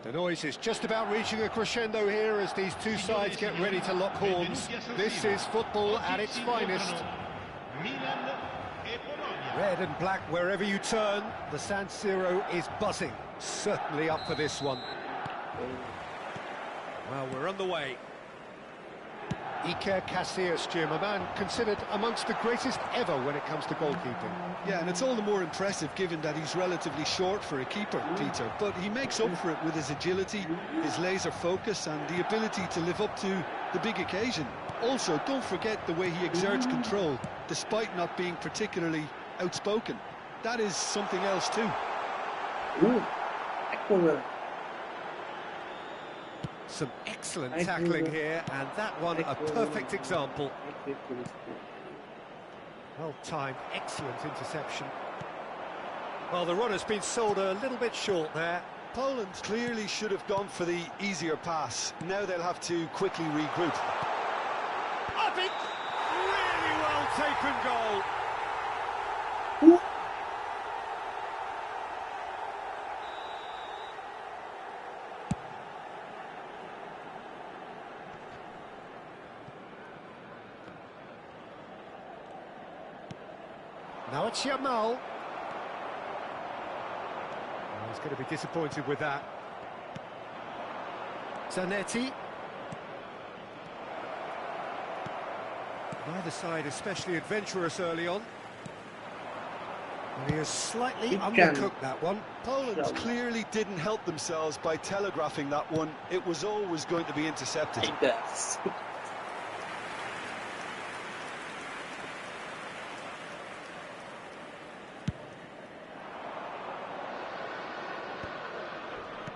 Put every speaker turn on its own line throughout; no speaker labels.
The noise is just about reaching a crescendo here as these two sides get ready to lock horns. This is football at its finest. Red and black wherever you turn, the San Siro is buzzing. Certainly up for this one. Well, we're on the way. Iker Casillas, Jim, a man considered amongst the greatest ever when it comes to goalkeeping.
Yeah, and it's all the more impressive given that he's relatively short for a keeper, Peter. But he makes up for it with his agility, his laser focus and the ability to live up to the big occasion. Also, don't forget the way he exerts control, despite not being particularly outspoken. That is something else too.
Some excellent tackling here, and that one a perfect example. Well timed, excellent interception. Well, the run has been sold a little bit short there.
Poland clearly should have gone for the easier pass. Now they'll have to quickly regroup.
I think really well taken goal. Now it's Yamal. Oh, he's going to be disappointed with that. Zanetti. Neither side especially adventurous early on. And he has slightly undercooked that one.
Poland clearly didn't help themselves by telegraphing that one. It was always going to be intercepted.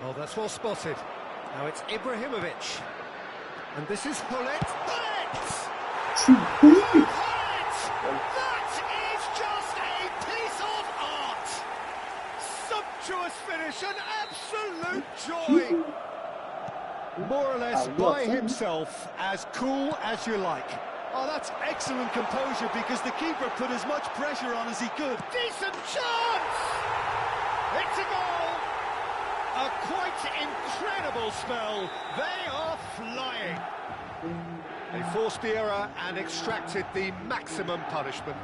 Oh, that's well spotted. Now it's Ibrahimovic. And this is Hullet. Hullet! That is just a piece of art! Sumptuous finish, an absolute joy! More or less by himself, as cool as you like.
Oh, that's excellent composure because the keeper put as much pressure on as he could.
Decent chance! It's a goal! A quite incredible spell. They are flying. They forced the error and extracted the maximum punishment.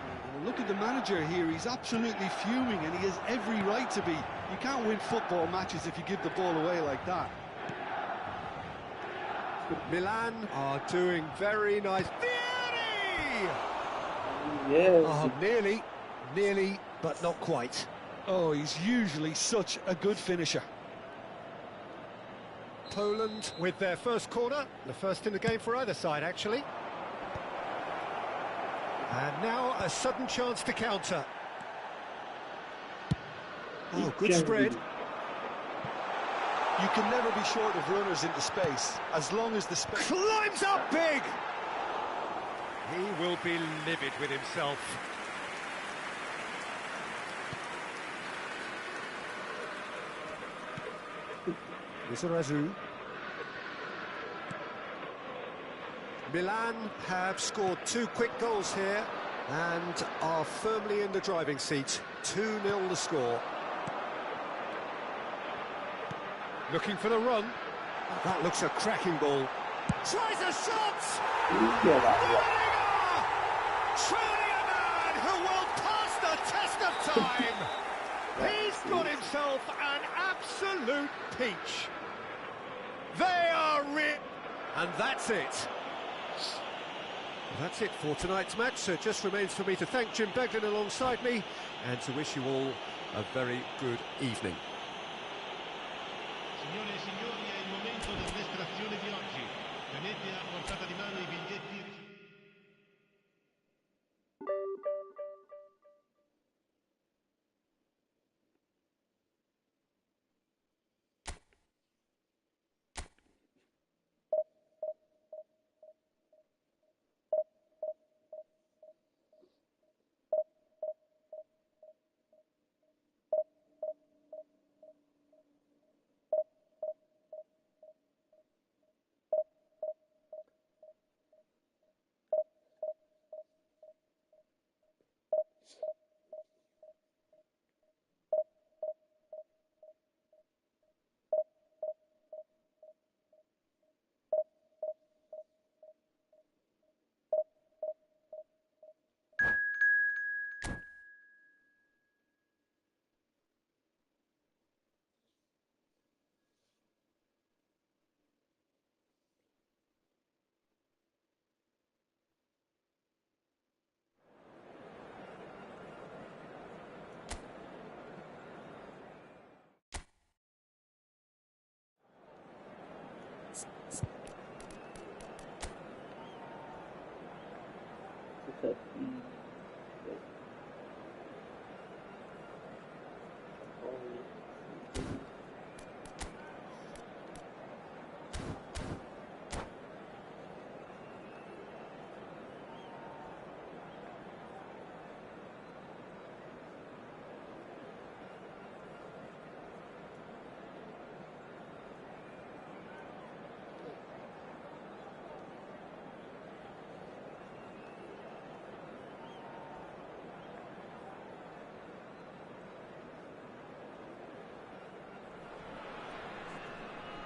Look at the manager here. He's absolutely fuming and he has every right to be. You can't win football matches if you give the ball away like that.
Milan are doing very nice.
Yes.
Oh, nearly, but not quite.
Oh, he's usually such a good finisher.
Poland with their first corner, the first in the game for either side, actually. And now a sudden chance to counter. Oh, good spread.
You can never be short of runners into space, as long as the space...
Climbs up big! He will be livid with himself. Lizarazu. Milan have scored 2 quick goals here and are firmly in the driving seat. 2-0 the score. Looking for the run. That looks a cracking ball. Tries a shot! Truly a man who will pass the test of time. He's got himself an absolute peach. They are and that's it. That's it for tonight's match. So it just remains for me to thank Jim Beglin alongside me and to wish you all a very good evening.
Signore e signori, è il momento dell'estrazione di oggi. Tenete a portata di mano i biglietti.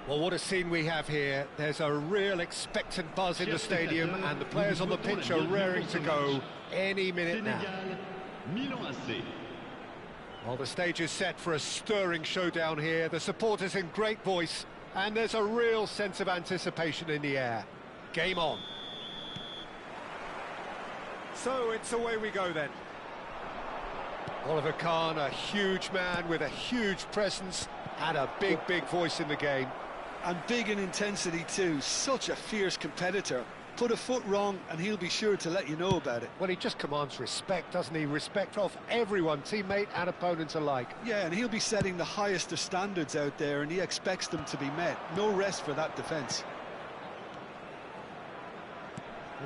Well, what a scene we have here. There's a real expectant buzz in the stadium, and the players on the pitch are raring to go any minute now. Well, the stage is set for a stirring showdown here. The supporters in great voice, and there's a real sense of anticipation in the air. Game on. So it's away we go then. Oliver Kahn, a huge man with a huge presence and a big voice in the game.
And big in intensity too, such a fierce competitor. Put a foot wrong and he'll be sure to let you know about it.
Well, he just commands respect, doesn't he? Respect of everyone, teammate and opponents alike.
Yeah, and he'll be setting the highest of standards out there, and he expects them to be met. No rest for that defence.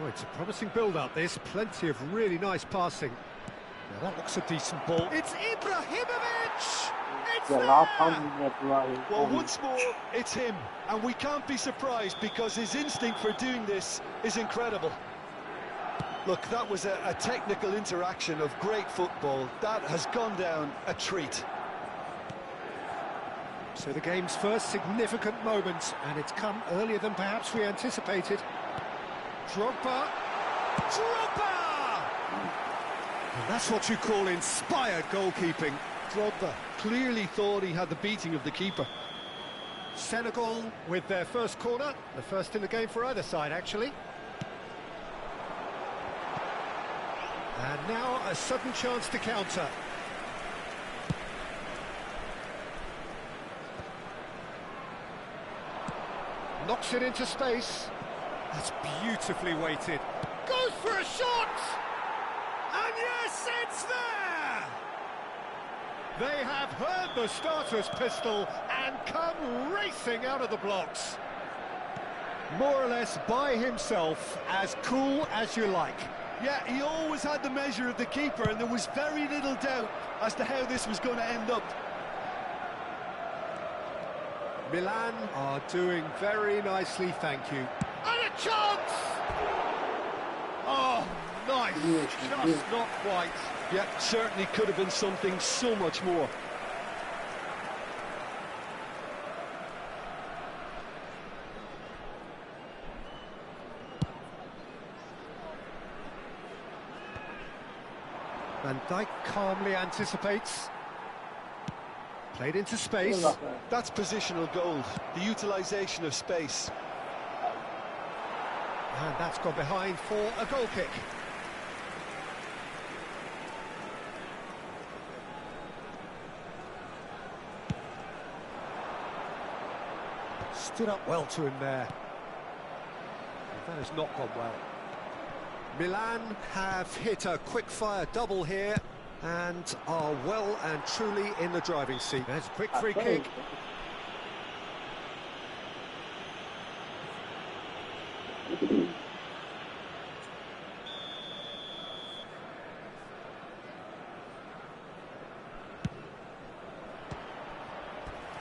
Oh, it's a promising build-up, this. Plenty of really nice passing. Now that looks a decent ball. It's Ibrahimovic! It's there!
Well, once more, it's him. And we can't be surprised because his instinct for doing this is incredible. Look, that was a technical interaction of great football. That has gone down a treat.
So the game's first significant moment, and it's come earlier than perhaps we anticipated. Drogba! And that's what you call inspired goalkeeping.
Drogba clearly thought he had the beating of the keeper.
Senegal with their first corner, the first in the game for either side, actually. And now a sudden chance to counter. Knocks it into space. That's beautifully weighted. Goes for a shot! And yes, it's there! They have heard the starter's pistol and come racing out of the blocks. More or less by himself, as cool as you like.
Yeah, he always had the measure of the keeper, and there was very little doubt as to how this was going to end up.
Milan are doing very nicely, thank you. And a chance! Oh, nice. Just not quite.
Yeah, certainly could have been something so much more.
Van Dijk calmly anticipates. Played into space.
That's positional gold, the utilisation of space.
And that's gone behind for a goal kick. Stood up well to him there. That has not gone well. Milan have hit a quick-fire double here and are well and truly in the driving seat. There's a quick free kick.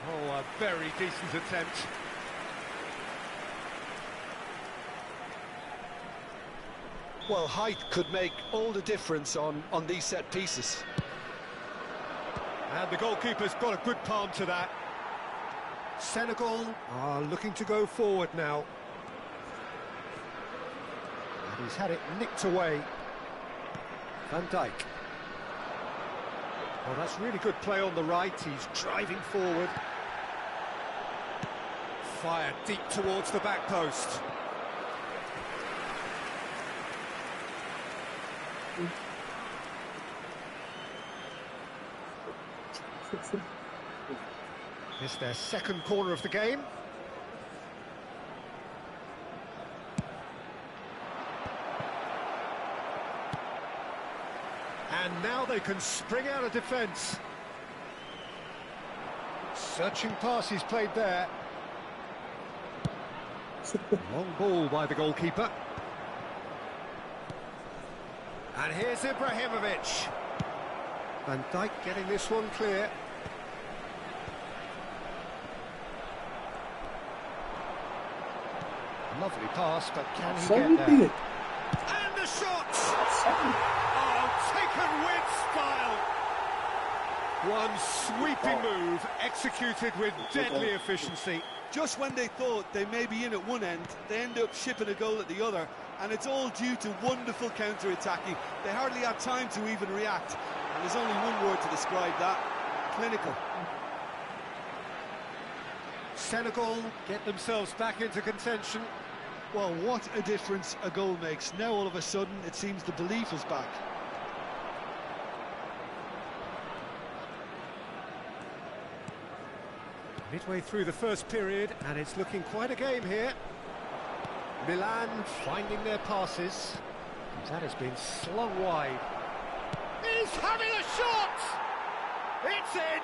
Oh, a very decent attempt.
Well, height could make all the difference on these set pieces.
And the goalkeeper's got a good palm to that. Senegal are looking to go forward now. And he's had it nicked away. Van Dijk. Well, that's really good play on the right. He's driving forward. Fired deep towards the back post. It's their second corner of the game. And now they can spring out of defence. Searching pass he's played there. Long ball by the goalkeeper. And here's Ibrahimovic. Van Dijk getting this one clear. Lovely pass, but can he get there? And the shot! Oh, taken with style! One sweeping move, executed with deadly efficiency.
Just when they thought they may be in at one end, they end up shipping a goal at the other, and it's all due to wonderful counter-attacking. They hardly had time to even react, and there's only one word to describe that: clinical.
Senegal get themselves back into contention.
Well, what a difference a goal makes. Now all of a sudden it seems the belief is back.
Midway through the first period, and it's looking quite a game here. Milan finding their passes. That has been slung wide. He's having a shot! It's in!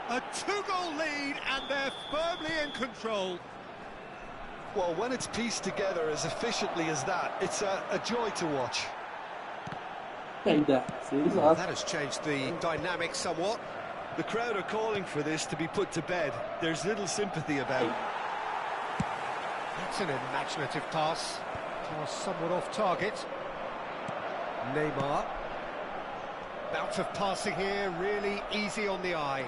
A two-goal lead, and they're firmly in control.
Well, when it's pieced together as efficiently as that, it's a joy to watch.
Well, that has changed the dynamic somewhat.
The crowd are calling for this to be put to bed. There's little sympathy about it.
That's an imaginative pass. Pass somewhat off target. Neymar. Bout of passing here, really easy on the eye.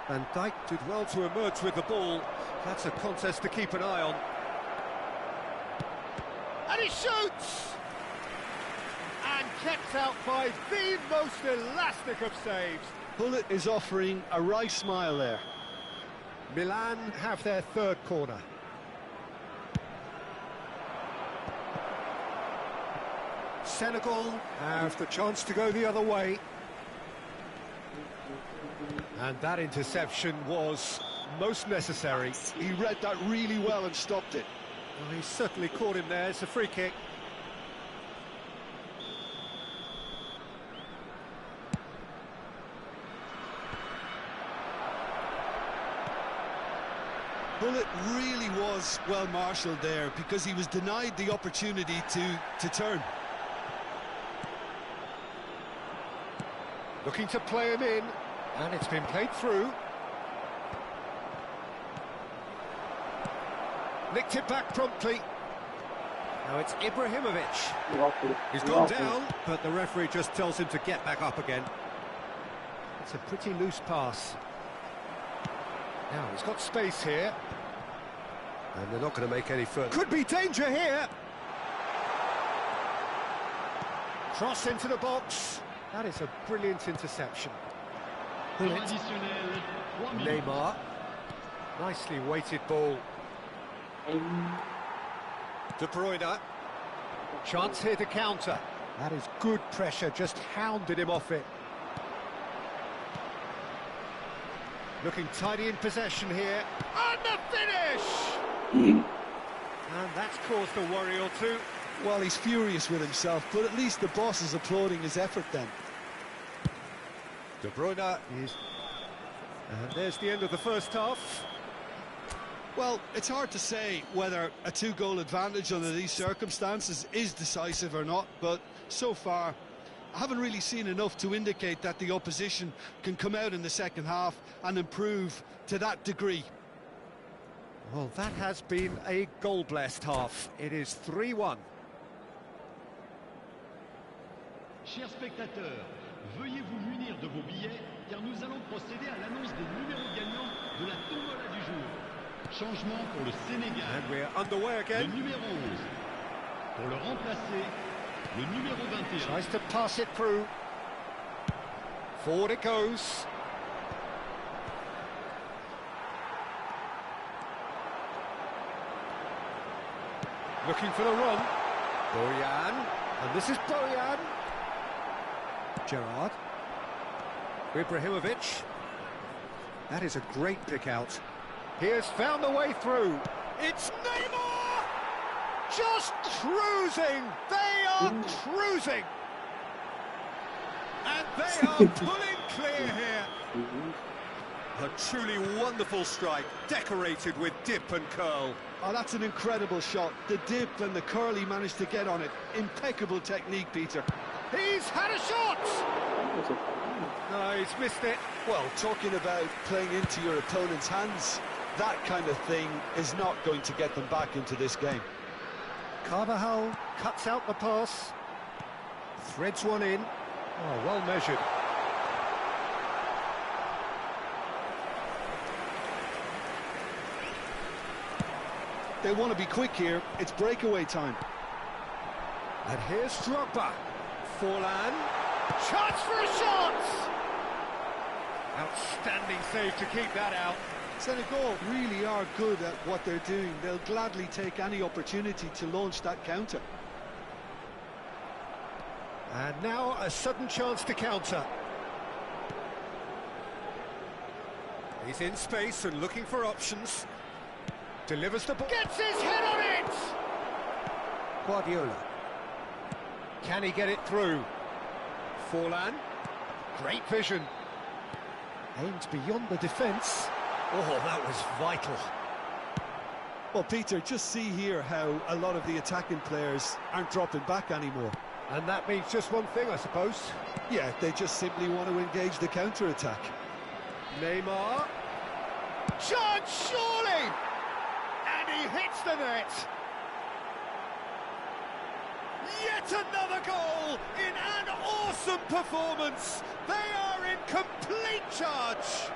Van Dijk did well to emerge with the ball. That's a contest to keep an eye on. And he shoots! And kept out by the most elastic of saves.
Bullet is offering a wry smile there.
Milan have their third corner. Senegal have the chance to go the other way. And that interception was most necessary.
He read that really well and stopped it.
Well, he certainly caught him there. It's a free kick.
Bullet really was well marshalled there because he was denied the opportunity to turn.
Looking to play him in, and it's been played through. Nicked it back promptly. Now it's Ibrahimovic. He's gone down, but the referee just tells him to get back up again. It's a pretty loose pass. Now he's got space here. And they're not going to make any further. Could be danger here. Cross into the box. That is a brilliant interception. Neymar. Nicely weighted ball. De Bruyne. Chance here to counter. That is good pressure, just hounded him off it. Looking tidy in possession here. And the finish! And that's caused a worry or two.
Well, he's furious with himself, but at least the boss is applauding his effort then.
De Bruyne is... And there's the end of the first half.
Well, it's hard to say whether a two-goal advantage under these circumstances is decisive or not, but so far I haven't really seen enough to indicate that the opposition can come out in the second half and improve to that degree.
Well, that has been a goal-blessed half. It is 3-1.
Chers spectateurs, veuillez vous munir de vos billets car nous allons procéder à l'annonce des numéros gagnants de la tombola du jour. Changement pour le Sénégal.
And we're underway
Le
again.
numéro 11. Pour le remplacer, le numéro 21.
Tries to pass it through. Forward it goes. Looking for the run. Boyan. And this is Boyan. Gerrard. Ibrahimovic. That is a great pick out. He has found the way through. It's Neymar! just cruising. They are cruising. And they are pulling clear here. A truly wonderful strike, decorated with dip and curl.
Oh, that's an incredible shot. The dip and the curl he managed to get on it. Impeccable technique, Peter.
He's had a shot! No, he's missed it.
Well, talking about playing into your opponent's hands, that kind of thing is not going to get them back into this game.
Carvajal cuts out the pass. Threads one in. Oh, well measured.
They want to be quick here. It's breakaway time.
And here's Drogba. Forlan. Chance for a shot! Outstanding save to keep that out.
Senegal really are good at what they're doing. They'll gladly take any opportunity to launch that counter.
And now a sudden chance to counter. He's in space and looking for options. Delivers the ball. Gets his head on it! Guardiola. Can he get it through? Forlan. Great vision. Aimed beyond the defence. Oh, that was vital.
Well, Peter, just see here how a lot of the attacking players aren't dropping back anymore.
And that means just one thing, I suppose.
Yeah, they just simply want to engage the counter-attack.
Neymar. Chance, surely! And he hits the net. Yet another goal in an awesome performance. They are in complete charge.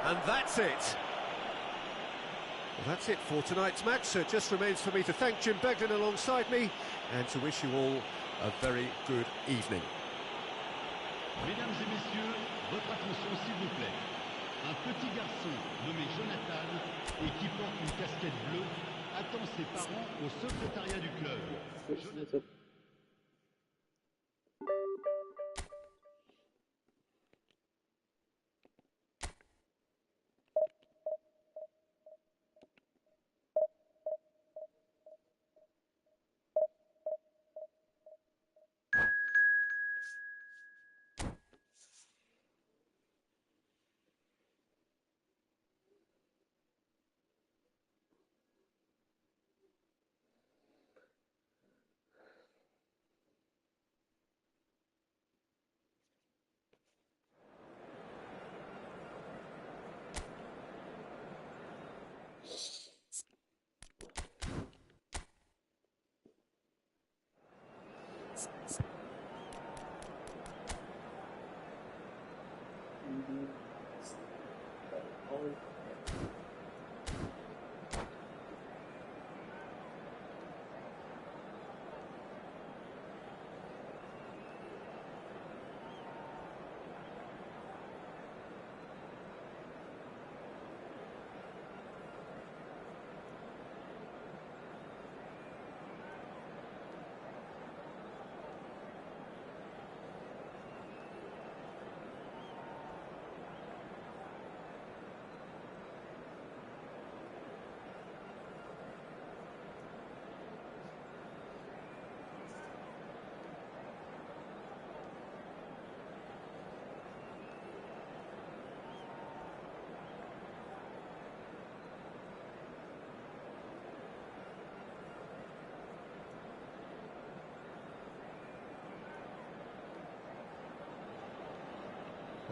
And that's it. Well, that's it for tonight's match. So it just remains for me to thank Jim Beglin alongside me and to wish you all a very good evening.
Mesdames et messieurs, votre attention s'il vous plaît. Un petit garçon nommé Jonathan et qui porte une casquette bleue attend ses parents au secrétariat du club. Jonathan.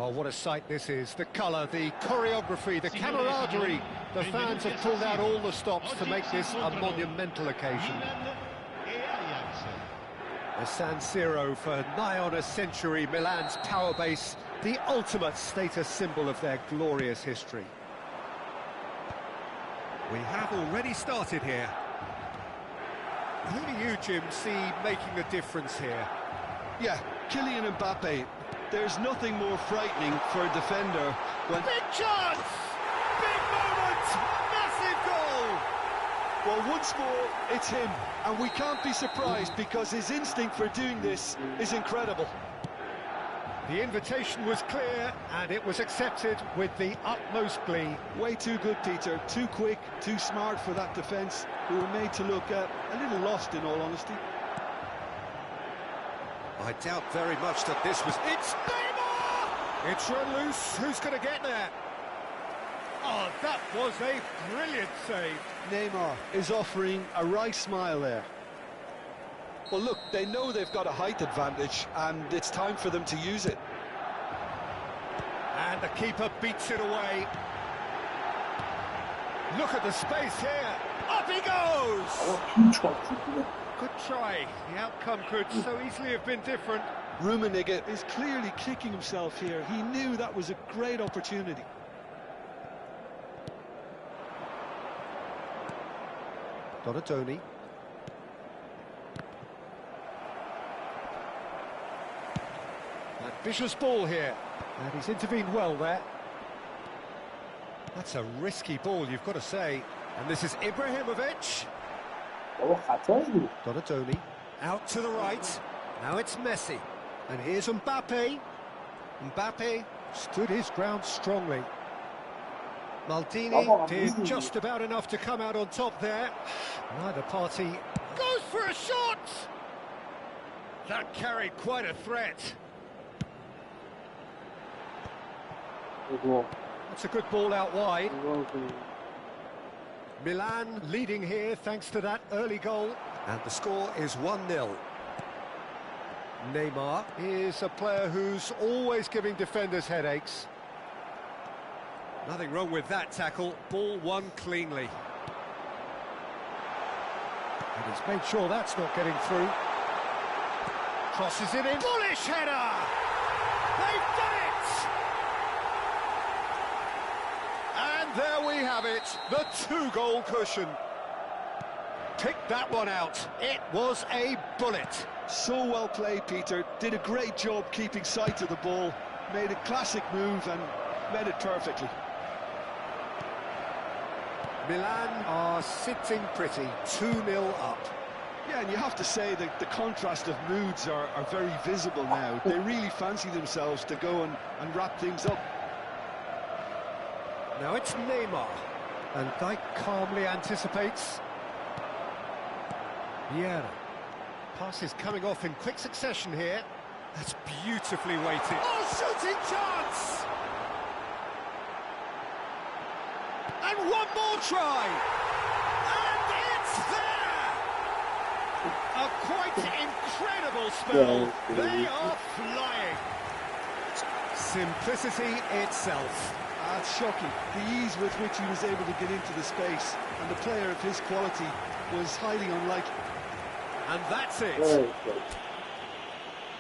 Well, what a sight this is. The colour, the choreography, the camaraderie. The fans have pulled out all the stops to make this a monumental occasion. The San Siro for nigh on a century, Milan's power base, the ultimate status symbol of their glorious history. We have already started here. Who do you, Jim, see making the difference here?
Yeah, Kylian Mbappe. There's nothing more frightening for a defender when...
Big chance! Big moment! Massive goal!
Well, once more, it's him. And we can't be surprised because his instinct for doing this is incredible.
The invitation was clear, and it was accepted with the utmost glee.
Way too good, Peter. Too quick, too smart for that defence, who were made to look a little lost, in all honesty.
I doubt very much that this was... It's Neymar! It's run loose. Who's going to get there? Oh, that was a brilliant save.
Neymar is offering a wry smile there. Well, look, they know they've got a height advantage, and it's time for them to use it.
And the keeper beats it away. Look at the space here. Up he goes! Good try. The outcome could so easily have been different.
Rummenigge is clearly kicking himself here. He knew that was a great opportunity.
Donatoni. Vicious ball here, and he's intervened well there. That's a risky ball, you've got to say. And this is Ibrahimovic. Donatoni, out to the right. Now it's Messi. And here's Mbappe. Mbappe stood his ground strongly. Maldini did just about enough to come out on top there. Neither party goes for a shot! That carried quite a threat. That's a good ball out wide. Milan leading here thanks to that early goal. And the score is 1-0. Neymar is a player who's always giving defenders headaches. Nothing wrong with that tackle. Ball won cleanly. And he's made sure that's not getting through. Crosses it in. Bullish header! They've done it! And there we have it, the two-goal cushion. Pick that one out. It was a bullet.
So well played, Peter. Did a great job keeping sight of the ball. Made a classic move and met it perfectly.
Milan are sitting pretty, 2-0 up.
Yeah, and you have to say that the contrast of moods are very visible now. They really fancy themselves to go and wrap things up.
Now it's Neymar, and Dijk calmly anticipates. Vieira. Pass is coming off in quick succession here. That's beautifully weighted. Oh, shooting chance! And one more try! And it's there! A quite incredible spell. They are flying. Simplicity itself.
That's shocking. The ease with which he was able to get into the space, and the player of his quality was highly unlikely.
And that's it.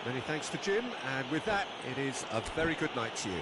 Many thanks to Jim, and with that, it is a very good night to you.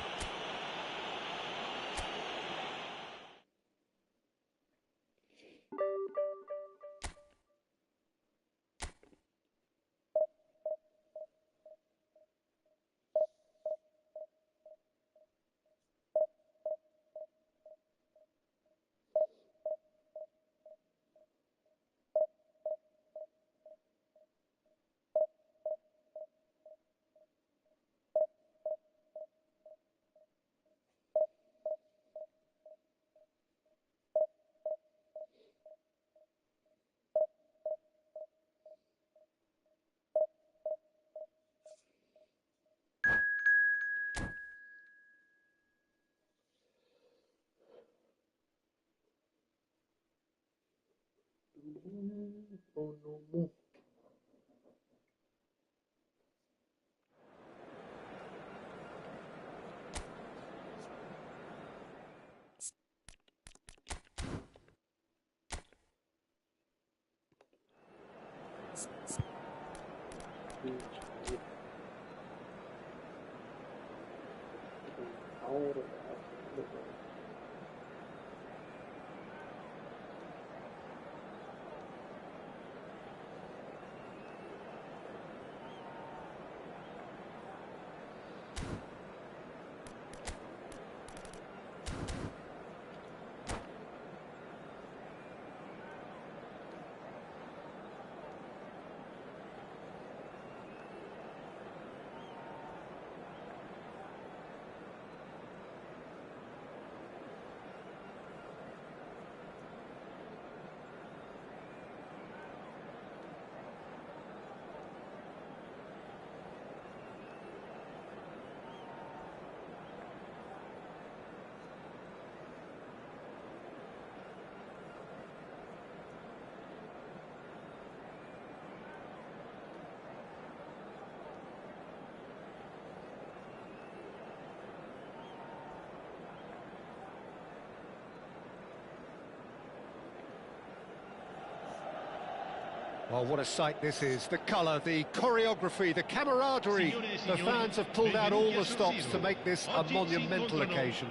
Well, what a sight this is. The colour, the choreography, the camaraderie. The fans have pulled out all the stops to make this a monumental occasion.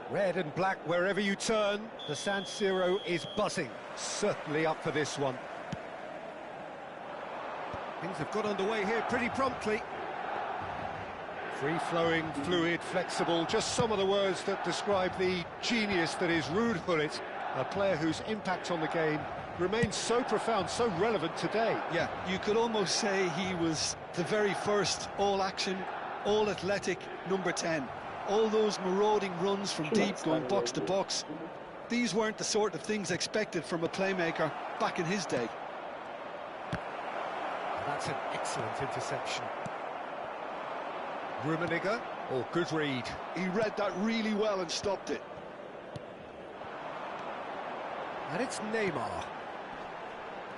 Red and black wherever you turn. The San Siro is buzzing. Certainly up for this one. Things have got underway here pretty promptly. Free-flowing, fluid, flexible, just some of the words that describe the genius that is Ruud Gullit, a player whose impact on the game remains so profound, so relevant today.
Yeah, you could almost say he was the very first all-action, all-athletic number 10. All those marauding runs from deep, going box to box. These weren't the sort of things expected from a playmaker back in his day.
That's an excellent interception. Rummenigge, oh, good read.
He read that really well and stopped it.
And it's Neymar.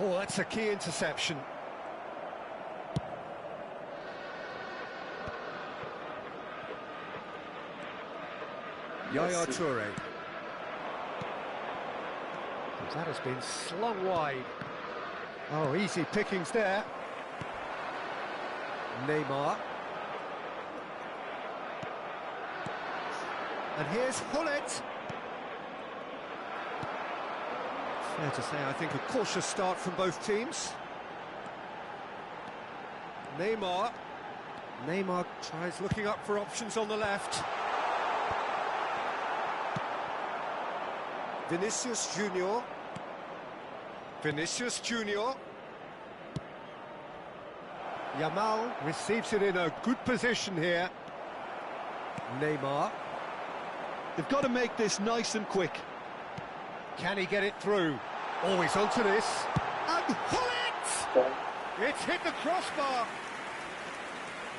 Oh, that's a key interception. Yaya Toure. That has been slung wide. Oh, easy pickings there. Neymar. And here's Gullit. Fair to say, I think, a cautious start from both teams. Neymar. Neymar tries looking up for options on the left. Vinicius Junior. Vinicius Junior. Yamal receives it in a good position here. Neymar.
They've got to make this nice and quick.
Can he get it through? Always onto this. And Gullit! It's hit the crossbar.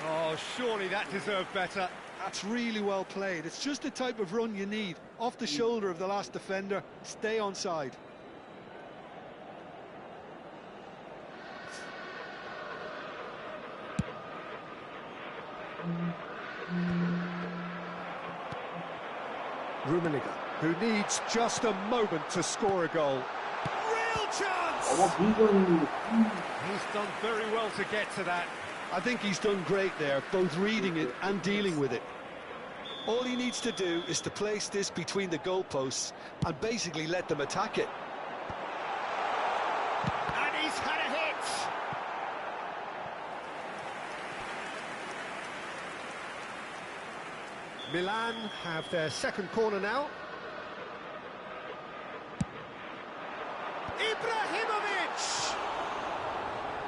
Oh, surely that deserved better.
That's really well played. It's just the type of run you need. Off the shoulder of the last defender, stay onside.
Rummenigge, who needs just a moment to score a goal. Real chance! He's done very well to get to that.
I think he's done great there, both reading it and dealing with it. All he needs to do is to place this between the goalposts and basically let them attack it.
And he's had a hit! Milan have their second corner now. Ibrahimovic!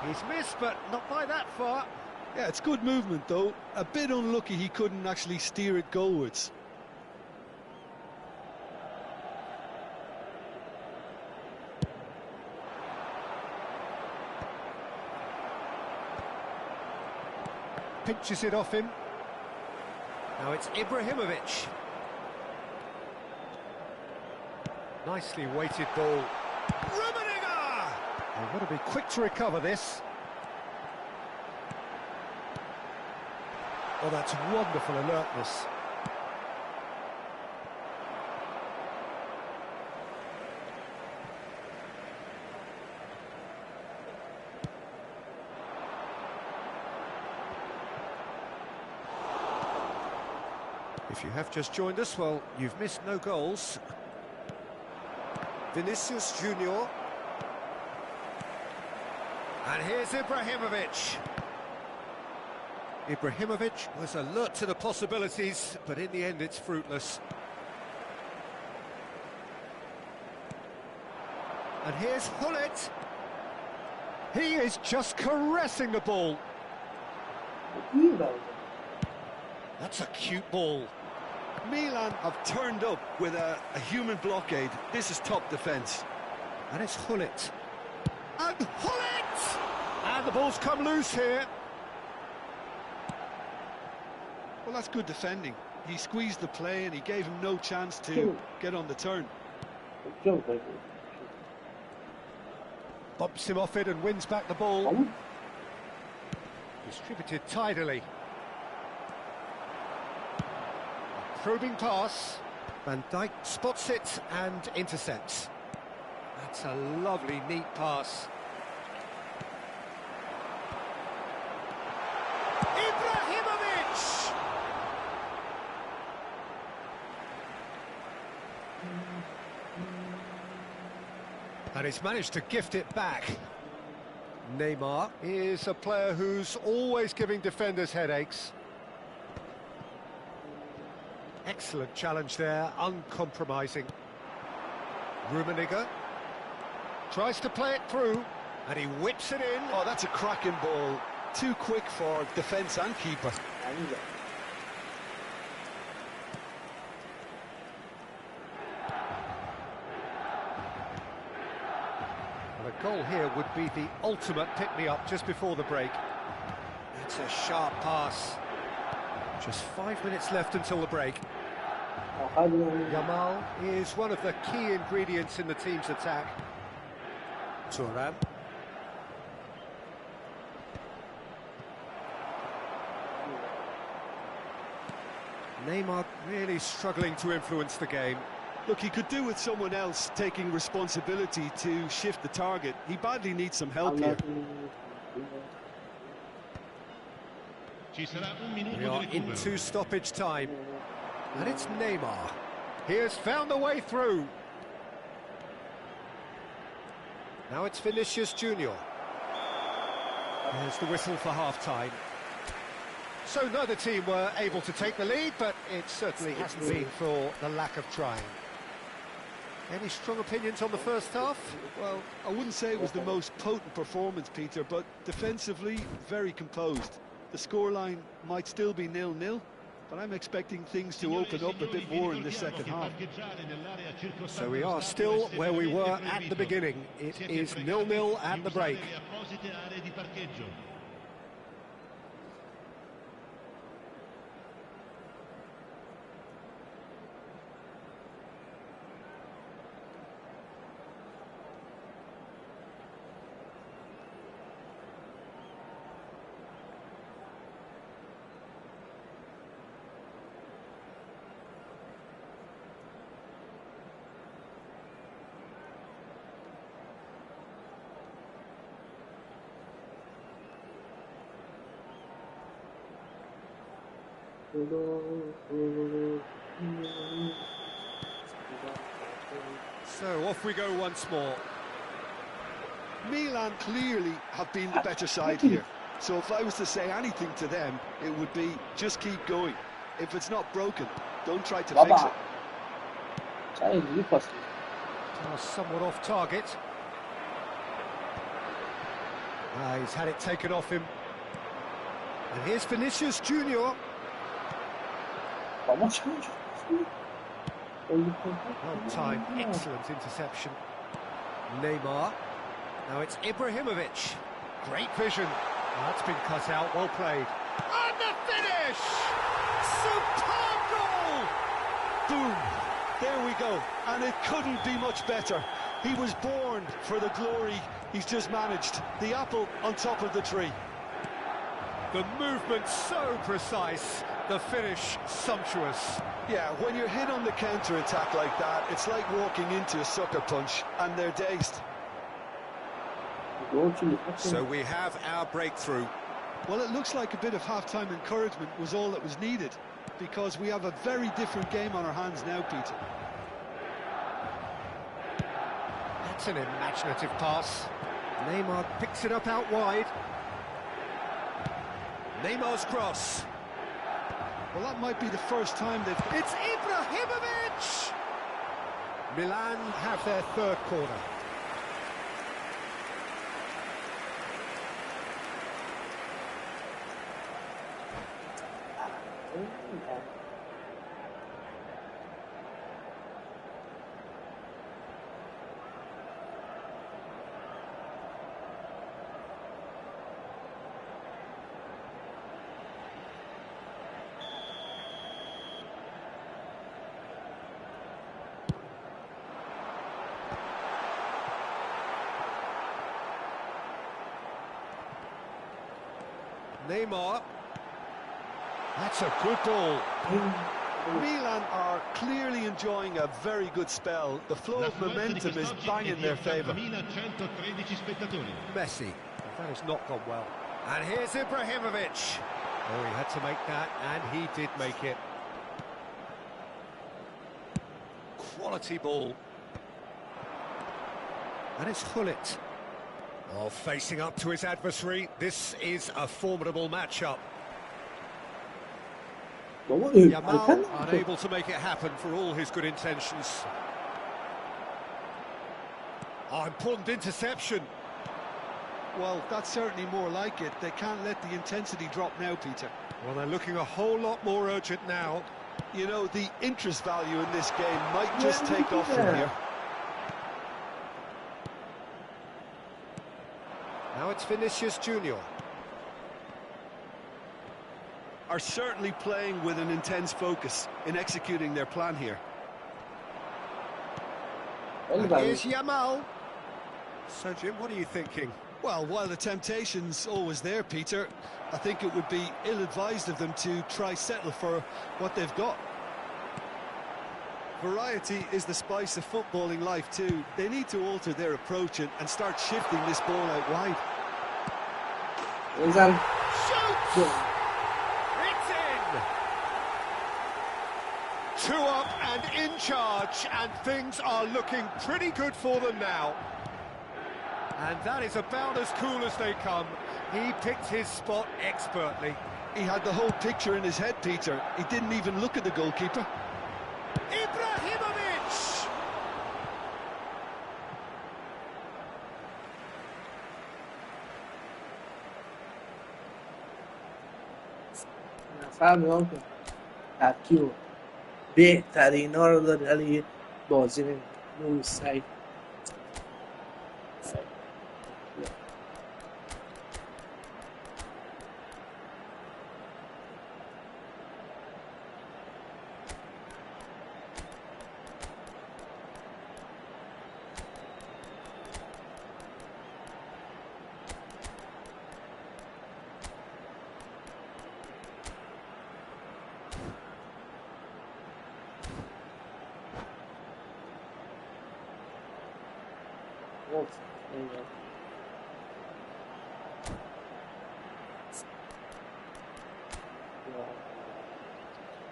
He's missed, but not by that far.
Yeah, it's good movement, though. A bit unlucky he couldn't actually steer it goalwards.
Pinches it off him. Now it's Ibrahimovic. Nicely weighted ball. Rummenigge! They've got to be quick to recover this. Oh, that's wonderful alertness. If you have just joined us, well, you've missed no goals. Vinicius Junior. And here's Ibrahimovic. Ibrahimovic was alert to the possibilities, but in the end it's fruitless. And here's Gullit. He is just caressing the ball. That's a cute ball.
Milan have turned up with a human blockade. This is top defence.
And it's Gullit. And Gullit! And the ball's come loose here.
Well, that's good defending. He squeezed the play and he gave him no chance to get on the turn.
Bumps him off it and wins back the ball. Distributed tidily. A probing pass. Van Dijk spots it and intercepts. That's a lovely, neat pass. Ibrahimovic! And he's managed to gift it back. Neymar is a player who's always giving defenders headaches. Excellent challenge there, uncompromising. Rummenigge tries to play it through, and he whips it in.
Oh, that's a cracking ball. Too quick for defence and keeper.
Well, a goal here would be the ultimate pick-me-up just before the break. That's a sharp pass. Just 5 minutes left until the break. Yamal is one of the key ingredients in the team's attack. Thuram. Neymar really struggling to influence the game.
Look, he could do with someone else taking responsibility to shift the target. He badly needs some help here.
We are into stoppage time. And it's Neymar. He has found a way through. Now it's Vinicius Junior. There's the whistle for half-time. So neither team were able to take the lead, but it certainly hasn't been for the lack of trying. Any strong opinions on the first half?
Well, I wouldn't say it was the most potent performance, Peter, but defensively, very composed. The scoreline might still be 0-0, but I'm expecting things to open up a bit more in the second half.
So we are still where we were at the beginning. It is 0-0 at the break. So off we go once more.
Milan clearly have been the better side here. So if I was to say anything to them, it would be just keep going. If it's not broken, don't try to fix it.
Somewhat off target. He's had it taken off him. And here's Vinicius Junior. Well timed, excellent interception. Neymar. Now it's Ibrahimovic. Great vision. That's been cut out, well played. And the finish! Superb goal!
Boom! There we go. And it couldn't be much better. He was born for the glory he's just managed. The apple on top of the tree.
The movement so precise, the finish sumptuous.
Yeah, when you're hit on the counter-attack like that, it's like walking into a sucker punch, and they're dazed.
So we have our breakthrough.
Well, it looks like a bit of half-time encouragement was all that was needed, because we have a very different game on our hands now, Peter.
That's an imaginative pass. Neymar picks it up out wide. Neymar's cross.
Well, that might be the first time they've...
It's Ibrahimovic! Milan have their third corner. Neymar. That's a good ball.
Milan are clearly enjoying a very good spell. The flow of momentum is banging their favour.
Messi. That has not gone well. And here's Ibrahimovic. Oh, he had to make that, and he did make it. Quality ball. And it's Hullet. Oh, facing up to his adversary. This is a formidable matchup. Yamal unable to make it happen for all his good intentions. Oh, important interception.
Well, that's certainly more like it. They can't let the intensity drop now, Peter.
Well, they're looking a whole lot more urgent now.
You know, the interest value in this game might just take off from here.
Now it's Vinicius Junior.
Are certainly playing with an intense focus in executing their plan here.
And here's Yamal. So, Jim, what are you thinking?
Well, while the temptation's always there, Peter, I think it would be ill-advised of them to try settle for what they've got. Variety is the spice of footballing life too. They need to alter their approach and start shifting this ball out wide.
Shoots! It's in! 2 up and in charge, and things are looking pretty good for them now. And that is about as cool as they come. He picked his spot expertly.
He had the whole picture in his head, Peter. He didn't even look at the goalkeeper.
Ibrahimovic!
نفهم که ترکیب بهترین ها رو داره ولی بازی نمی‌کنه. سعی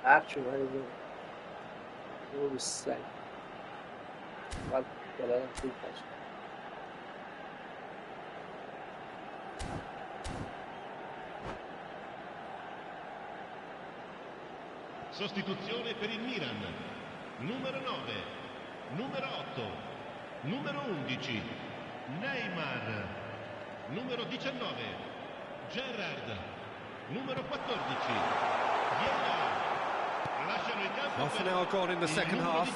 هرچی ولی رو سعی باید بلدم خوب باشه.
Sostituzione per il Milan. Numero 9, numero 8, numero 11, Neymar, numero 19, Gerrard, numero 14,
Half an hour gone in the second half.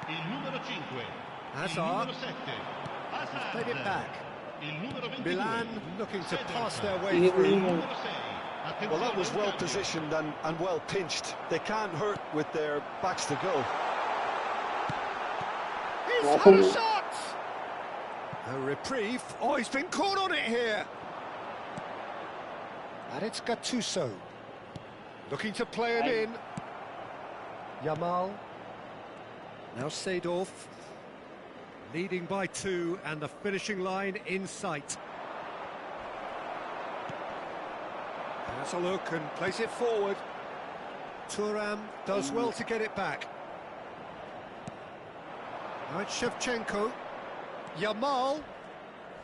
il numero 5,
Hazard.
Hazard,
Played it back.
il numero 22,
Milan looking to pass their way through.
numero 6.
Well, that was well positioned and well pinched. They can't hurt with their backs to go.
He's had a shot! A reprieve. Oh, he's been caught on it here. And it's Gattuso. Looking to play it in. Yamal. Now Seedorf. Leading by 2 and the finishing line in sight. Has a look and plays it forward. Thuram does well to get it back. Now it's Shevchenko. Yamal.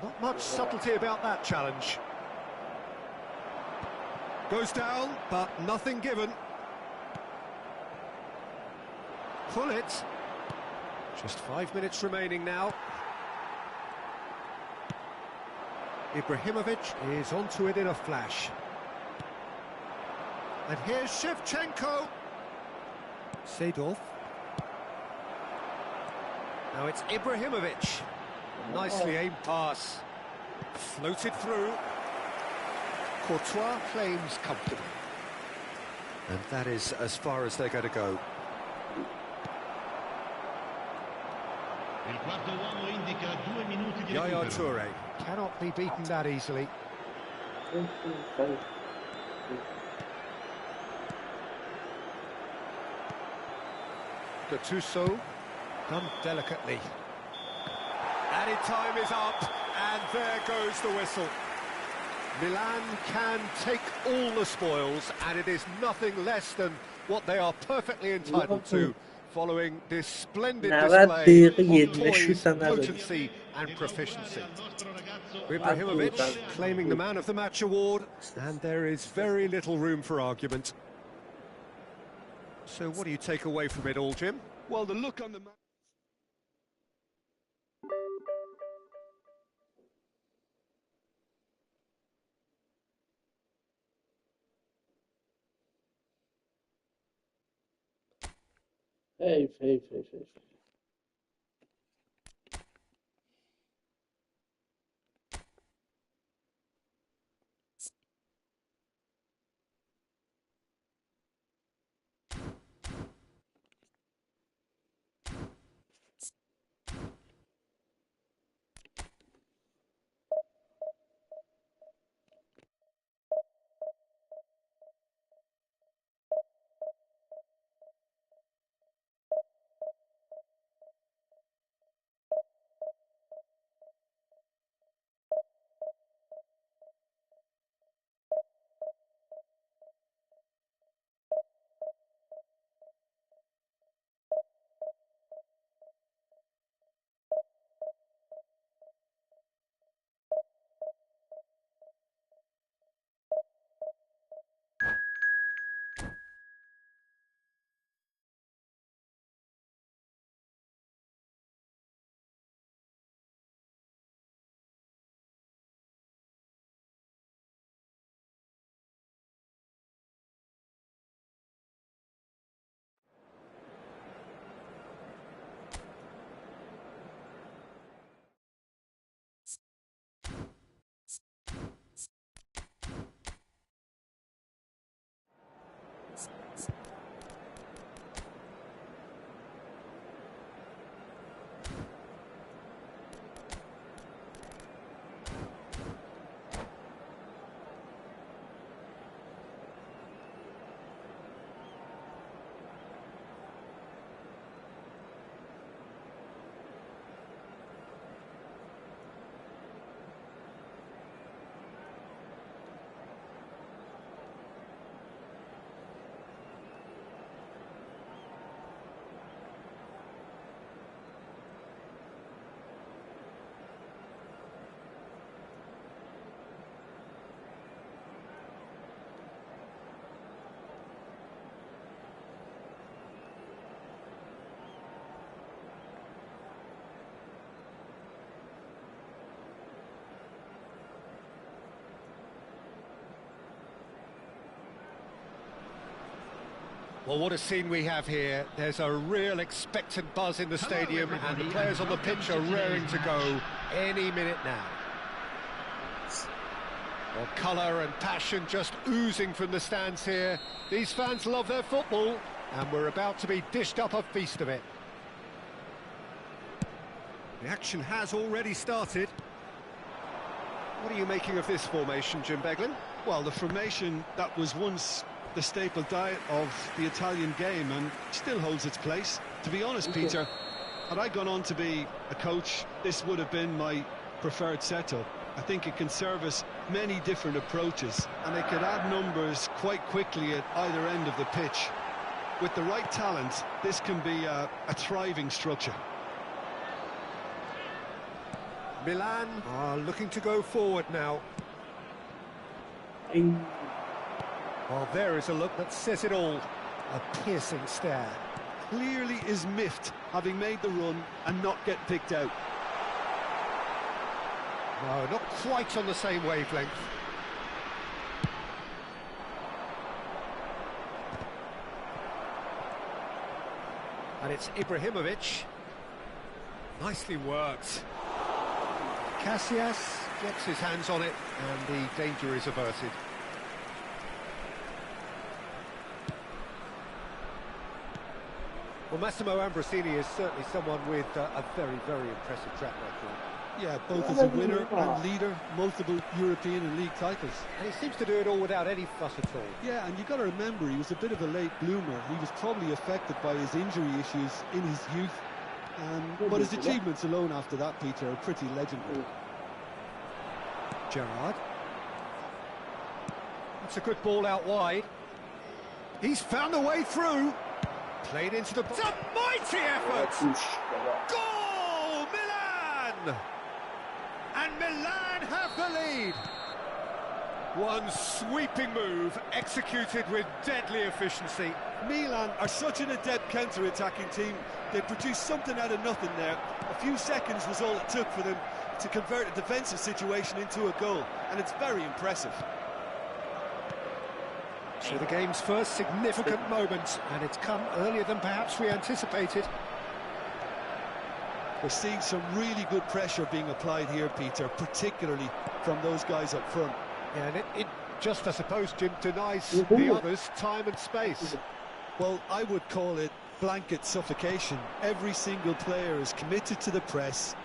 Not much subtlety about that challenge. Goes down, but nothing given. Pull it. Just 5 minutes remaining now. Ibrahimovic is onto it in a flash. And here's Shevchenko. Seedorf. Now it's Ibrahimovic. Nicely aimed pass. Floated through. Courtois claims comfortably. And that is as far as they're going to go.
Il quarto uomo indica 2 minuti di
Yaya
recupero.
Toure cannot be beaten that easily. Gattuso, done delicately. Added time is up, and there goes the whistle. Milan can take all the spoils, and it is nothing less than what they are perfectly entitled to, following this splendid
90
display
دقیقه یه
of
دونه
poise,
شوت هم ندادیم.
potency and proficiency. Ibrahimovic claiming the Man of the Match award, and there is very little room for argument. So what do you take away from it all, Jim?
Well, the look on the man.
حیف.
Well, what a scene we have here. There's a real expectant buzz in the stadium, and the players on the pitch are raring to go any minute now. Well, colour and passion just oozing from the stands here. These fans love their football, and we're about to be dished up a feast of it. The action has already started. What are you making of this formation, Jim Beglin?
Well, the formation that was once the staple diet of the Italian game and still holds its place. To be honest, Peter, had I gone on to be a coach, this would have been my preferred setup. I think it can service many different approaches, and it could add numbers quite quickly at either end of the pitch. With the right talent, this can be a thriving structure.
Milan are looking to go forward now. Well, there is a look that says it all. A piercing stare.
Clearly is miffed, having made the run and not get picked out.
No, not quite on the same wavelength. And it's Ibrahimovic. Nicely worked. Casillas gets his hands on it, and the danger is averted. Well, Massimo Ambrosini is certainly someone with a very, very impressive track record.
Yeah, both as a winner and leader, multiple European and league titles.
And he seems to do it all without any fuss at all.
Yeah, and you've got to remember, he was a bit of a late bloomer. He was probably affected by his injury issues in his youth. But his achievements alone after that, Peter, are pretty legendary.
Gerrard. That's a good ball out wide. He's found a way through. Played into the... It's a mighty effort! Goal! Milan! And Milan have the lead. One sweeping move executed with deadly efficiency.
Milan are such an adept counter-attacking team. They produced something out of nothing there. A few seconds was all it took for them to convert a defensive situation into a goal, and it's very impressive.
So the game's first significant moment, and it's come earlier than perhaps we anticipated.
We're seeing some really good pressure being applied here, Peter, particularly from those guys up front.
Yeah, and it just, I suppose, Jim, denies the others time and space.
Well, I would call it blanket suffocation. Every single player is committed to the press,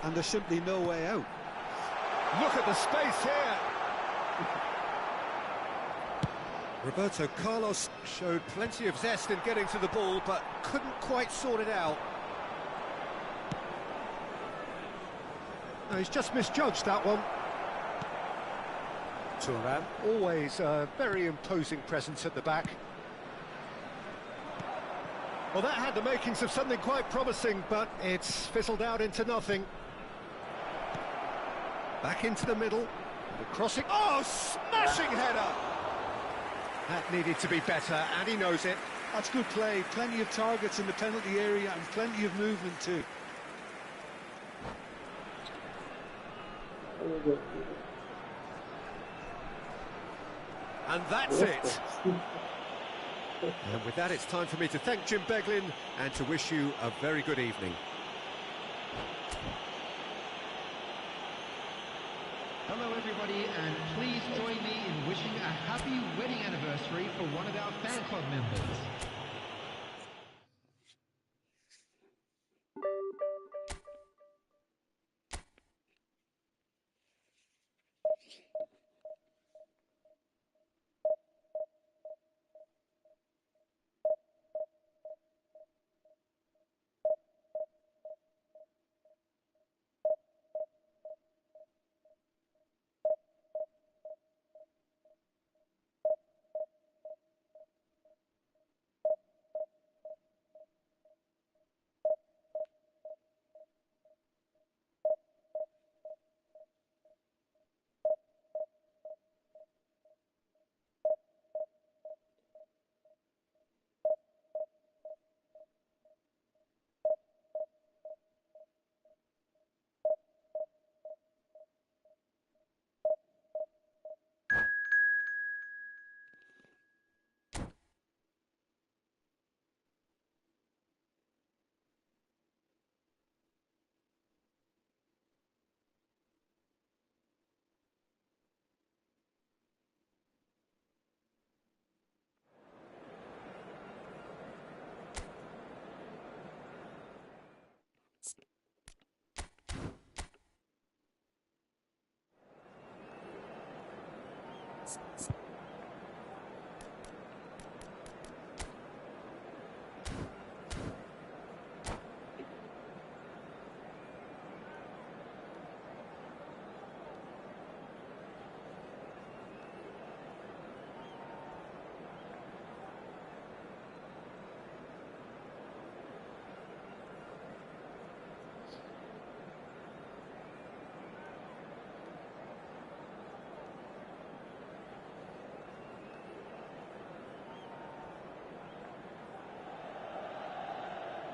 and there's simply no way out.
Look at the space here. Roberto Carlos showed plenty of zest in getting to the ball, but couldn't quite sort it out. No, he's just misjudged that one. Thuram, always a very imposing presence at the back. Well, that had the makings of something quite promising, but it's fizzled out into nothing. Back into the middle. The crossing. Oh, smashing header! That needed to be better, and he knows it.
That's good play. Plenty of targets in the penalty area and plenty of movement too.
And that's it. And with that, it's time for me to thank Jim Beglin and to wish you a very good evening.
Hello everybody, and please join me in wishing a happy wedding anniversary for one of our fan club members.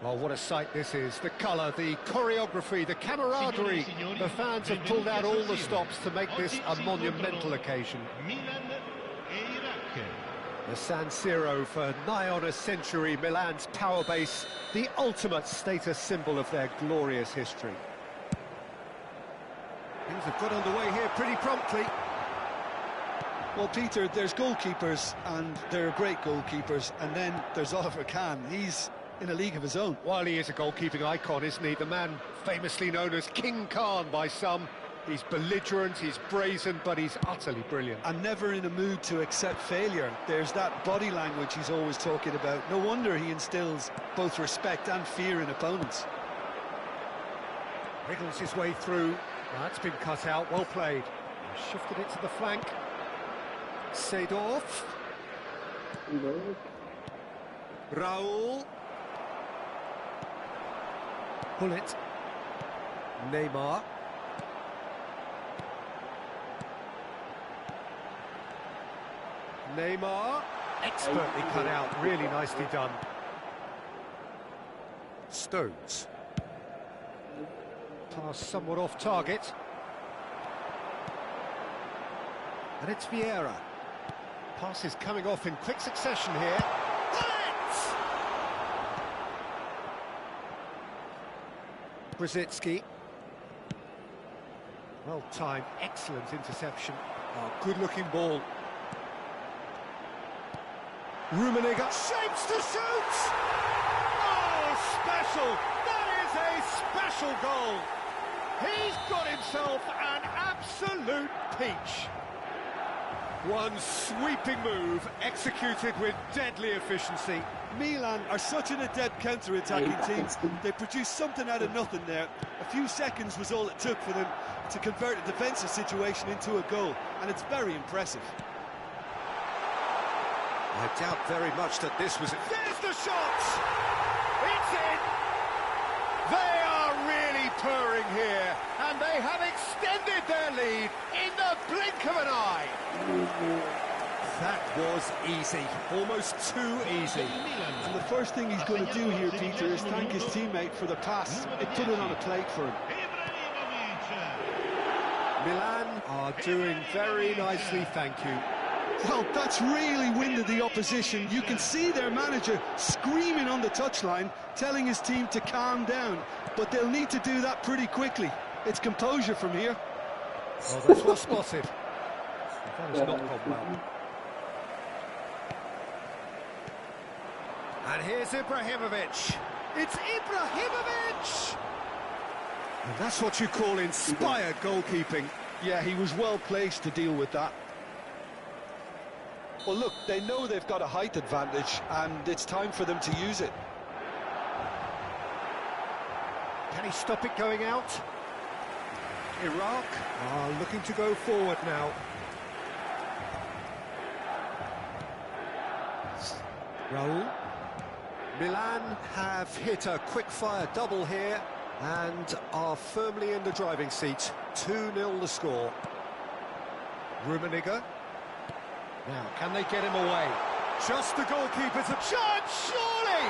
Well, what a sight this is. The colour, the choreography, the camaraderie. The fans have pulled out all the stops to make this a monumental occasion. The San Siro for nigh on a century, Milan's power base, the ultimate status symbol of their glorious history. Things have got underway here pretty promptly.
Well, Peter, there's goalkeepers, and they're great goalkeepers, and then there's Oliver Kahn. He's in a league of his own.
While he is a goalkeeping icon, isn't he? The man famously known as King Khan by some. He's belligerent, he's brazen, but he's utterly brilliant.
And never in a mood to accept failure. There's that body language he's always talking about. No wonder he instills both respect and fear in opponents.
Wriggles his way through. That's been cut out, well played. Shifted it to the flank. Seedorf. Raul. Bullet. Neymar. Neymar. Expertly cut out, really nicely done. Stones. Pass somewhat off target. And it's Vieira. Passes coming off in quick succession here. Brzezinski. Well timed, excellent interception. Oh, good looking ball. Rummenigge shapes to shoot! Oh, special! That is a special goal! He's got himself an absolute peach. One sweeping move, executed with deadly efficiency.
Milan are such an adept counter-attacking team. They produced something out of nothing there. A few seconds was all it took for them to convert a defensive situation into a goal, and it's very impressive.
I doubt very much that this was it. There's the shot! It's in! They are really purring here, and they have extended their lead in the blink of an eye. That was easy, almost too easy.
And the first thing he's going to do here, Peter, is thank his teammate for the pass. It put it on a plate for him.
Milan are doing very nicely, thank you.
Well, that's really winded the opposition. You can see their manager screaming on the touchline, telling his team to calm down. But they'll need to do that pretty quickly. It's composure from here.
Oh, that's well spotted. That has not gone well. And here's Ibrahimovic. It's Ibrahimovic! And that's what you call inspired goalkeeping.
Yeah, he was well placed to deal with that. Well, look, they know they've got a height advantage, and it's time for them to use it.
Can he stop it going out? Iraq are looking to go forward now. Raul. Milan have hit a quick-fire double here and are firmly in the driving seat. 2-0 the score. Rummenigge. Now, can they get him away? Just the goalkeeper's a chance, surely!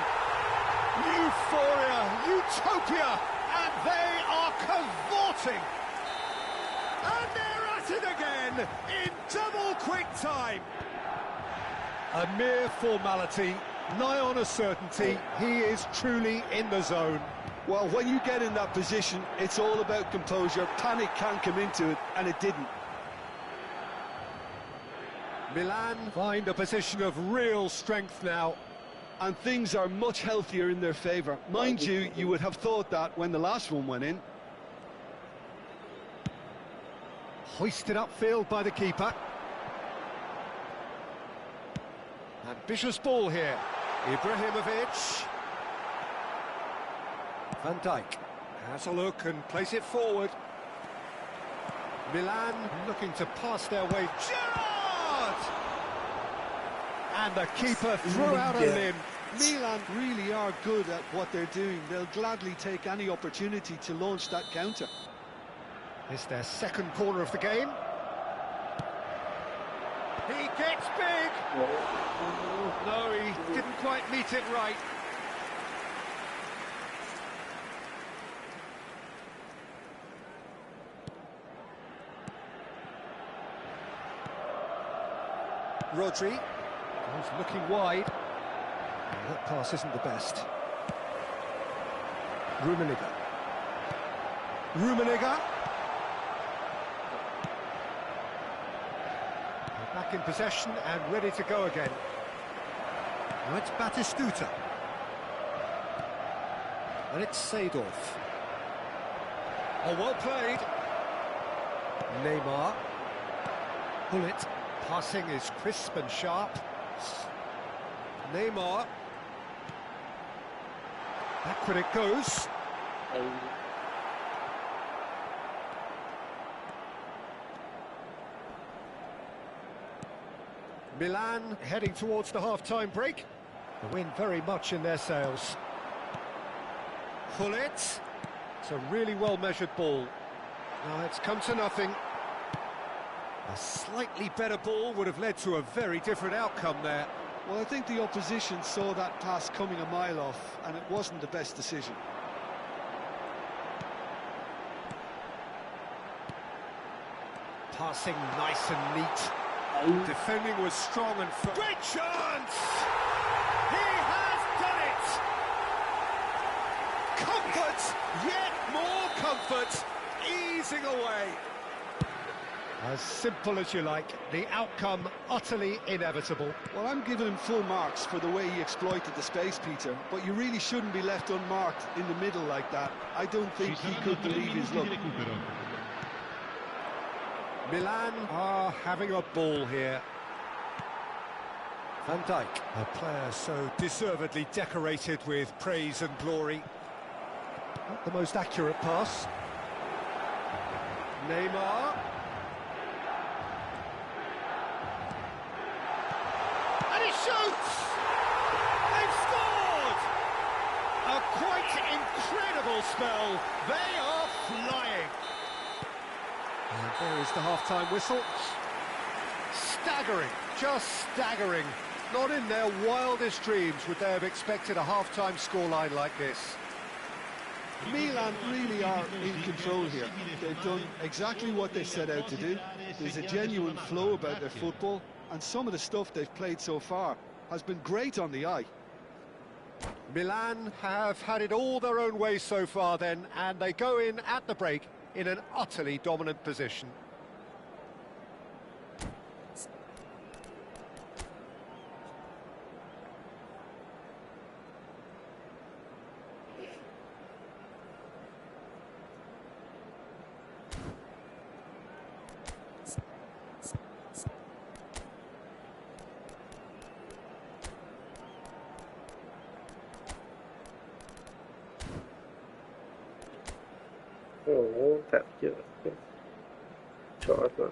Euphoria, utopia, and they are cavorting! And they're at it again, in double quick time! A mere formality, nigh on a certainty, he is truly in the zone.
Well, when you get in that position, it's all about composure. Panic can come into it, and it didn't.
Milan find a position of real strength now.
And things are much healthier in their favour. Mind you, you would have thought that when the last one went in.
Hoisted upfield by the keeper. Ambitious ball here. Ibrahimovic. Van Dijk has a look and plays it forward. Milan looking to pass their way. Gerrard! And the keeper threw out a limb.
Milan really are good at what they're doing. They'll gladly take any opportunity to launch that counter.
It's their second corner of the game. He gets big! No, he didn't quite meet it right. Rodri is looking wide. And that pass isn't the best. Rummenigge. Back in possession and ready to go again. Now it's Batistuta. And it's Seedorf. Oh, well played. Neymar. Pull it. Passing is crisp and sharp. Neymar. Backward it goes. Milan heading towards the half-time break. The wind very much in their sails. Pull it. It's a really well-measured ball. Now it's come to nothing. A slightly better ball would have led to a very different outcome there.
Well, I think the opposition saw that pass coming a mile off, and it wasn't the best decision.
Passing nice and neat. Defending was strong and firm. Great chance! He has done it! Comfort! Yet more comfort! Easing away. As simple as you like, the outcome utterly inevitable.
Well, I'm giving him full marks for the way he exploited the space, Peter, but you really shouldn't be left unmarked in the middle like that. I don't think he could believe his luck.
Milan are having a ball here. Van Dijk, a player so deservedly decorated with praise and glory. Not the most accurate pass. Neymar. And he shoots! They've scored! A quite incredible spell. They are flying. And there is the half-time whistle. Staggering, just staggering. Not in their wildest dreams would they have expected a half-time scoreline like this.
Milan really are in control here. They've done exactly what they set out to do. There's a genuine flow about their football, and some of the stuff they've played so far has been great on the eye.
Milan have had it all their own way so far then, and they go in at the break in an utterly dominant position.
Oh, tepki var. Çağırma.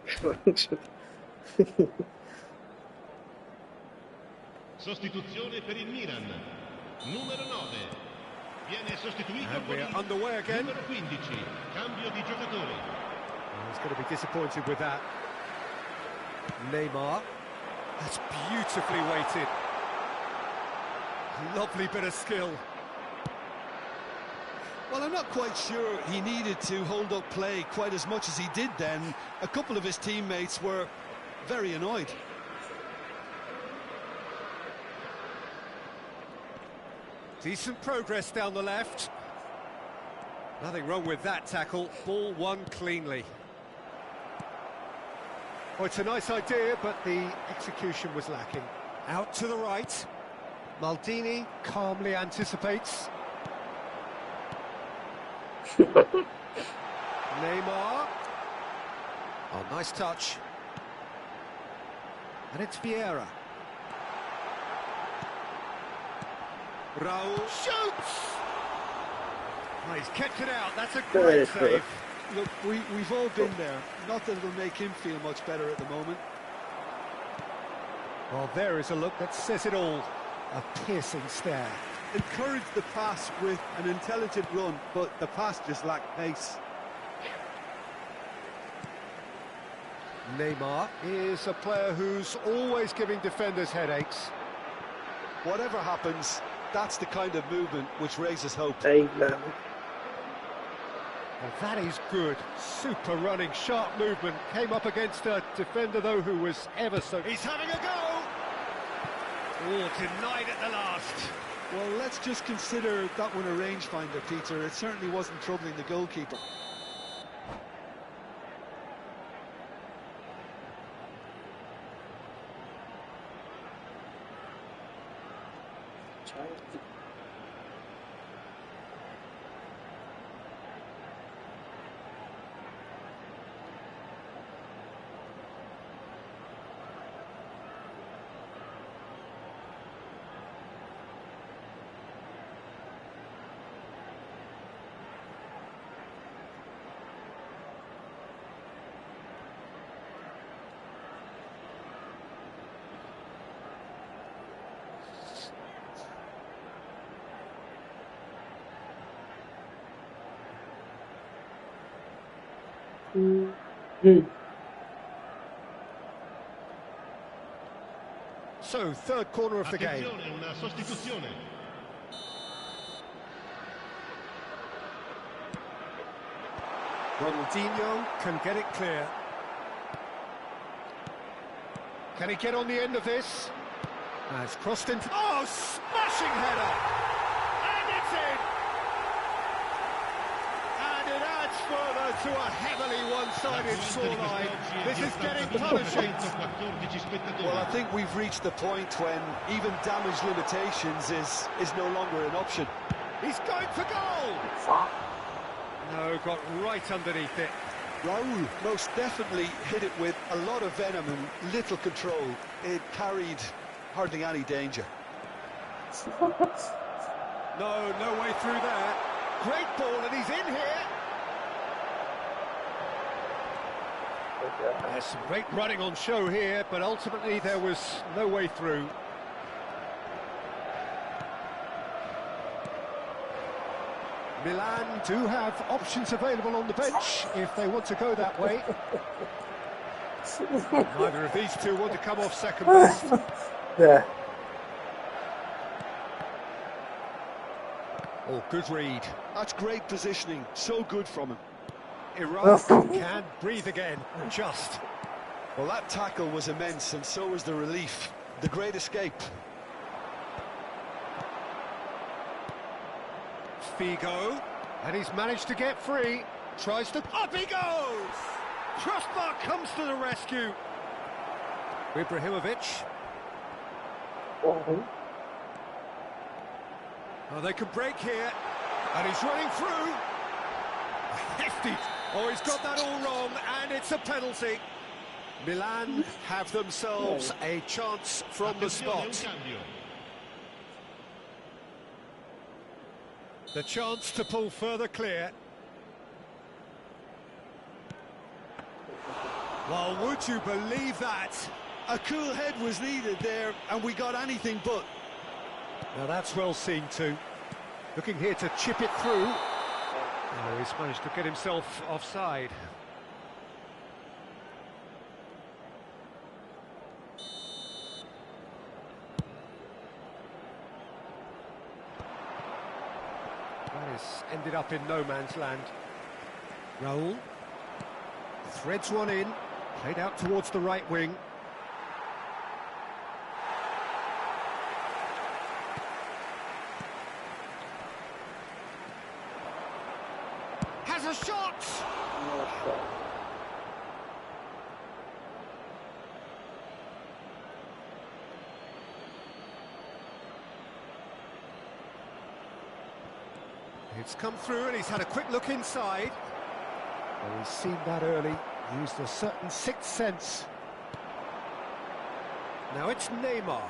Sostituzione per il Milan. Numero 9. Viene sostituito
And
con
we're
il
underway again.
numero 15. Cambio di giocatore.
He's going to be disappointed with that. Neymar. That's beautifully weighted. Lovely bit of skill.
Well, I'm not quite sure he needed to hold up play quite as much as he did then. A couple of his teammates were very annoyed.
Decent progress down the left. Nothing wrong with that tackle. Ball won cleanly. Oh, it's a nice idea, but the execution was lacking. Out to the right. Maldini calmly anticipates. Neymar. Oh, nice touch. And it's Vieira. Raul shoots! Oh, he's kept it out. That's a great save.
Look, we've all been there. Not that it'll make him feel much better at the moment.
Well, there is a look that says it all. A piercing stare.
Encouraged the pass with an intelligent run, but the pass just lacked pace.
Neymar is a player who's always giving defenders headaches.
Whatever happens, that's the kind of movement which raises hope.
Aynen.
And that is good. Super running, sharp movement. Came up against a defender, though, who was ever so... He's having a go! Oh, denied at the last.
Well, let's just consider that one a rangefinder, Peter. It certainly wasn't troubling the goalkeeper.
So, third corner of the game.
Attenzione, una sostituzione.
Ronaldinho can get it clear. Can he get on the end of this? Has crossed into... Oh, smashing header! And it's in! And it adds further to a heavily one-sided scoreline. This is getting punishing.
Well, I think we've reached the point when even damage limitations is no longer an option.
He's going for goal! No, got right underneath it.
Raul most definitely hit it with a lot of venom and little control. It carried hardly any danger.
No way through there. Great ball, and he's in here. There's some great running on show here, but ultimately there was no way through. Milan do have options available on the bench if they want to go that way. Neither of these two want to come off second best.
Yeah.
Oh, good read.
That's great positioning, so good from him.
Iraq can breathe again, just.
Well, that tackle was immense, and so was the relief. The great escape.
Figo, and he's managed to get free. Tries to... Up he goes! Crossbar comes to the rescue. Ibrahimovic. Oh, they can break here. And he's running through. Hefty. Oh, he's got that all wrong, and it's a penalty. Milan have themselves a chance from the spot. The chance to pull further clear. Well, would you believe that?
A cool head was needed there, and we got anything but.
Now that's well seen too. Looking here to chip it through. Oh, he's managed to get himself offside. That has ended up in no man's land. Raul threads one in, played out towards the right wing. Has a shot! It's come through and he's had a quick look inside. Well, he's seen that early, used a certain sixth sense. Now it's Neymar.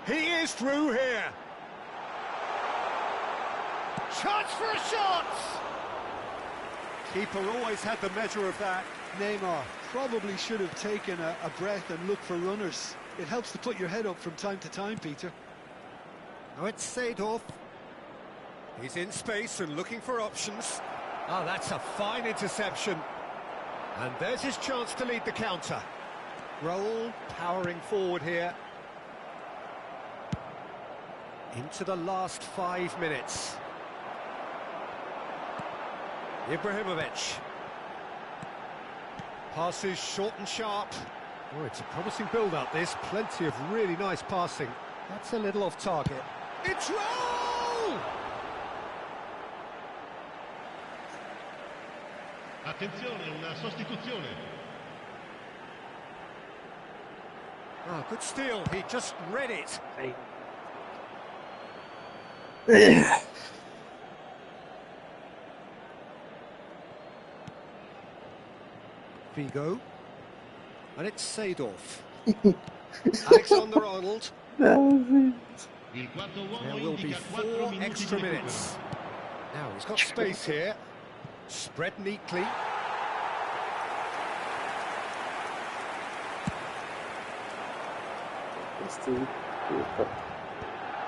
He is through here. Chance for a shot! Keeper always had the measure of that.
Neymar probably should have taken a breath and looked for runners. It helps to put your head up from time to time, Peter.
Now it's Seedorf. He's in space and looking for options. Oh, that's a fine interception. And there's his chance to lead the counter. Raul powering forward here. Into the last 5 minutes. Ibrahimovic. Passes short and sharp. Oh, it's a promising build-up, this. Plenty of really nice passing. That's a little off target. It's Raul!
Attenzione, una sostituzione.
Oh, good steal. He just read it. Figo. And it's Seedorf. Alexander-Arnold. There will be 4 extra minutes. Now, he's got space here. Spread neatly.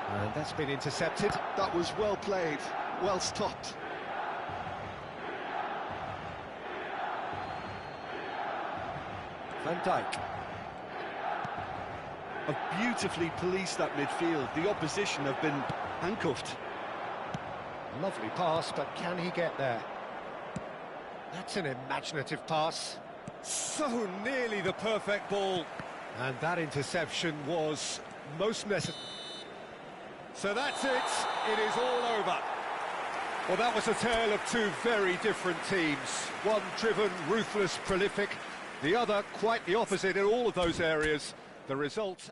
And that's been intercepted.
That was well played, well stopped.
Van Dijk.
Have beautifully policed that midfield. The opposition have been handcuffed.
Lovely pass, but can he get there? That's an imaginative pass. So nearly the perfect ball. And that interception was most necessary. So that's it. It is all over. Well, that was a tale of two very different teams. One driven, ruthless, prolific. The other quite the opposite in all of those areas. The result